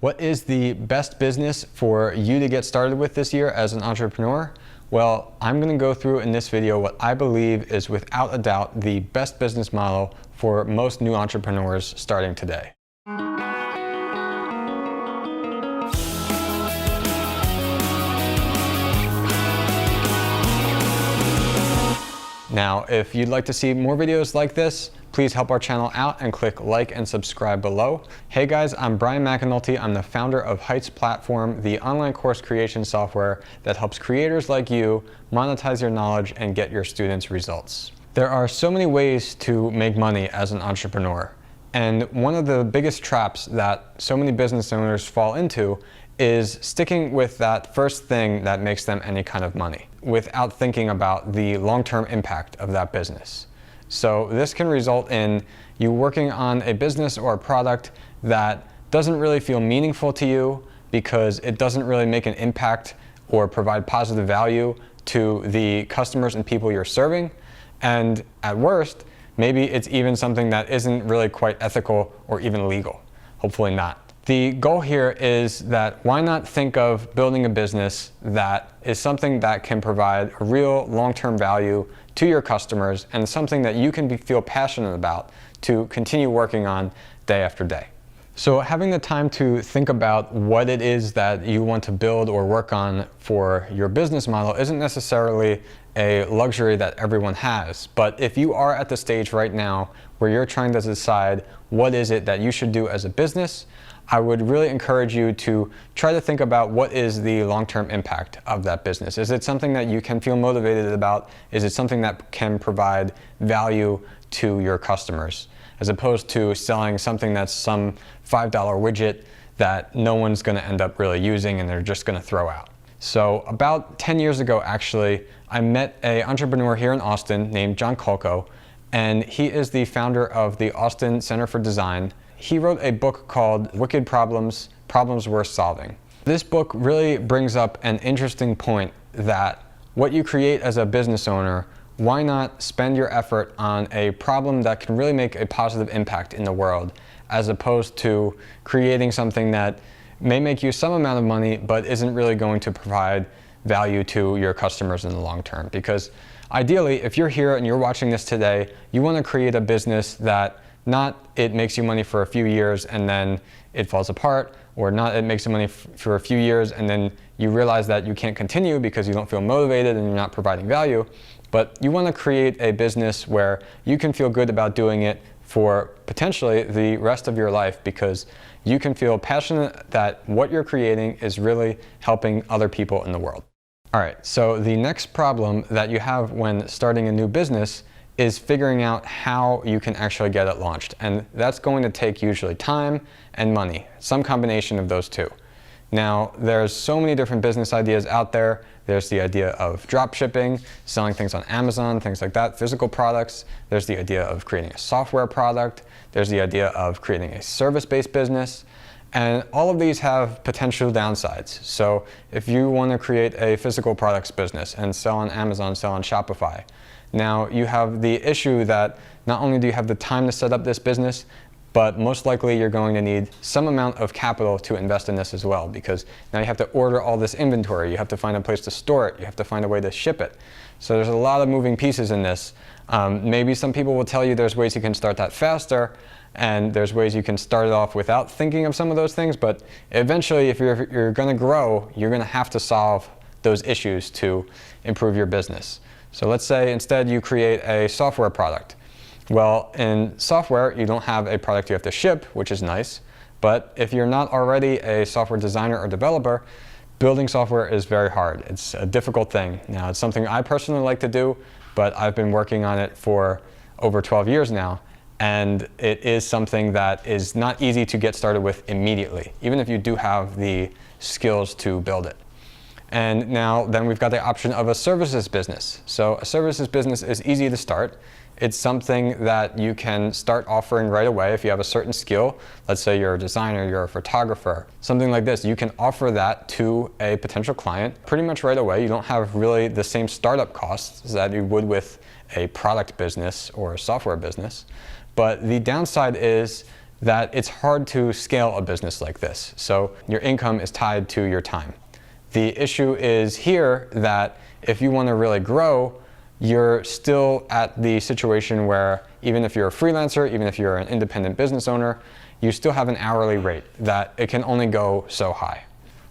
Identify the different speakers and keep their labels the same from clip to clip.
Speaker 1: What is the best business for you to get started with this year as an entrepreneur? Well, I'm going to go through in this video what I believe is without a doubt the best business model for most new entrepreneurs starting today. Now, if you'd like to see more videos like this, please help our channel out and click like and subscribe below. Hey guys, I'm Brian McAnulty. I'm the founder of Heights Platform, the online course creation software that helps creators like you monetize your knowledge and get your students results. There are so many ways to make money as an entrepreneur. And one of the biggest traps that so many business owners fall into is sticking with that first thing that makes them any kind of money without thinking about the long-term impact of that business. So this can result in you working on a business or a product that doesn't really feel meaningful to you because it doesn't really make an impact or provide positive value to the customers and people you're serving. And at worst, maybe it's even something that isn't really quite ethical or even legal. Hopefully not. The goal here is that why not think of building a business that is something that can provide a real long-term value to your customers and something that you can feel passionate about to continue working on day after day. So having the time to think about what it is that you want to build or work on for your business model isn't necessarily a luxury that everyone has. But if you are at the stage right now where you're trying to decide what is it that you should do as a business, I would really encourage you to try to think about what is the long-term impact of that business. Is it something that you can feel motivated about? Is it something that can provide value to your customers? As opposed to selling something that's some $5 widget that no one's going to end up really using and they're just going to throw out. So about 10 years ago, actually, I met an entrepreneur here in Austin named John Kolko, and he is the founder of the Austin Center for Design. He wrote a book called Wicked Problems, Problems Worth Solving. This book really brings up an interesting point that what you create as a business owner, why not spend your effort on a problem that can really make a positive impact in the world, as opposed to creating something that may make you some amount of money, but isn't really going to provide value to your customers in the long term. Because ideally, if you're here and you're watching this today, you want to create a business that not it makes you money for a few years and then it falls apart, or not it makes you money for a few years and then you realize that you can't continue because you don't feel motivated and you're not providing value. But you want to create a business where you can feel good about doing it for potentially the rest of your life because you can feel passionate that what you're creating is really helping other people in the world. All right, so the next problem that you have when starting a new business is figuring out how you can actually get it launched. And that's going to take usually time and money, some combination of those two. Now, there's so many different business ideas out there. There's the idea of drop shipping, selling things on Amazon, things like that, physical products. There's the idea of creating a software product. There's the idea of creating a service-based business. And all of these have potential downsides. So if you want to create a physical products business and sell on Amazon, sell on Shopify, now you have the issue that not only do you have the time to set up this business, but most likely you're going to need some amount of capital to invest in this as well, because now you have to order all this inventory, you have to find a place to store it, you have to find a way to ship it. So there's a lot of moving pieces in this. Maybe some people will tell you there's ways you can start that faster, and there's ways you can start it off without thinking of some of those things, but eventually if you're going to grow, you're going to have to solve those issues to improve your business. So let's say instead you create a software product. Well, in software, you don't have a product you have to ship, which is nice. But if you're not already a software designer or developer, building software is very hard. It's a difficult thing. Now, it's something I personally like to do, but I've been working on it for over 12 years now. And it is something that is not easy to get started with immediately, even if you do have the skills to build it. And now then we've got the option of a services business. So a services business is easy to start. It's something that you can start offering right away if you have a certain skill. Let's say you're a designer, you're a photographer, something like this. You can offer that to a potential client pretty much right away. You don't have really the same startup costs that you would with a product business or a software business. But the downside is that it's hard to scale a business like this. So your income is tied to your time. The issue is here that if you want to really grow, you're still at the situation where even if you're a freelancer, even if you're an independent business owner, you still have an hourly rate that it can only go so high.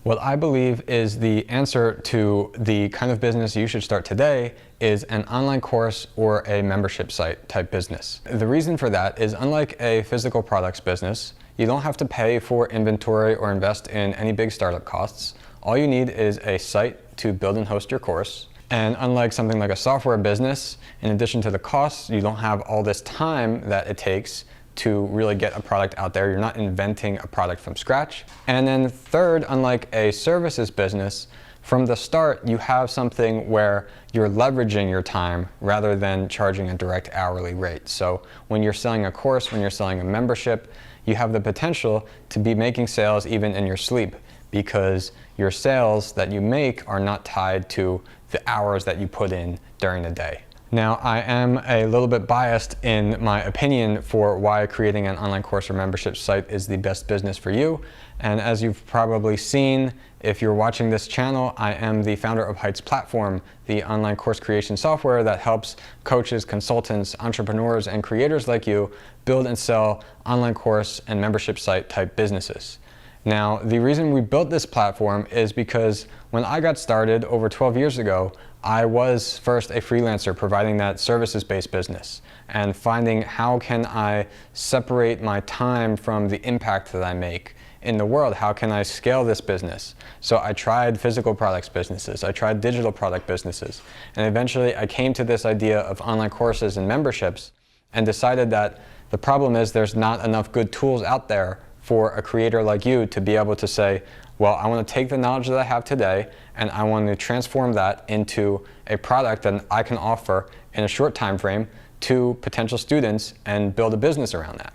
Speaker 1: What I believe is the answer to the kind of business you should start today is an online course or a membership site type business. The reason for that is, unlike a physical products business, you don't have to pay for inventory or invest in any big startup costs. All you need is a site to build and host your course. And unlike something like a software business, in addition to the costs, you don't have all this time that it takes to really get a product out there. You're not inventing a product from scratch. And then third, unlike a services business, from the start, you have something where you're leveraging your time rather than charging a direct hourly rate. So when you're selling a course, when you're selling a membership, you have the potential to be making sales even in your sleep, because your sales that you make are not tied to the hours that you put in during the day. Now, I am a little bit biased in my opinion for why creating an online course or membership site is the best business for you. And as you've probably seen, if you're watching this channel, I am the founder of Heights Platform, the online course creation software that helps coaches, consultants, entrepreneurs, and creators like you build and sell online course and membership site type businesses. Now, the reason we built this platform is because when I got started over 12 years ago, I was first a freelancer providing that services-based business and finding how can I separate my time from the impact that I make in the world. How can I scale this business? So I tried physical products businesses, I tried digital product businesses, and eventually I came to this idea of online courses and memberships and decided that the problem is there's not enough good tools out there for a creator like you to be able to say, well, I want to take the knowledge that I have today and I want to transform that into a product that I can offer in a short time frame to potential students and build a business around that.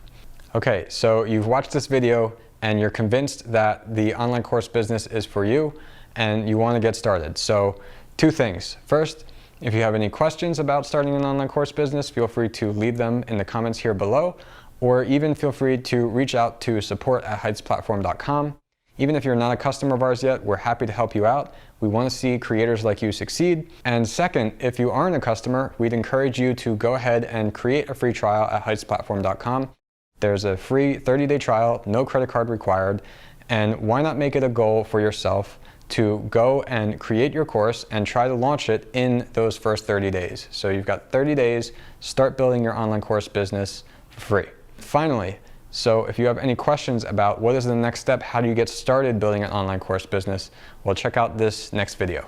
Speaker 1: Okay, so you've watched this video and you're convinced that the online course business is for you and you want to get started. So two things. First, if you have any questions about starting an online course business, feel free to leave them in the comments here below, or even feel free to reach out to support@heightsplatform.com. Even if you're not a customer of ours yet, we're happy to help you out. We want to see creators like you succeed. And second, if you aren't a customer, we'd encourage you to go ahead and create a free trial at heightsplatform.com. There's a free 30-day trial, no credit card required. And why not make it a goal for yourself to go and create your course and try to launch it in those first 30 days. So you've got 30 days, start building your online course business for free. Finally, so if you have any questions about what is the next step, how do you get started building an online course business, well, check out this next video.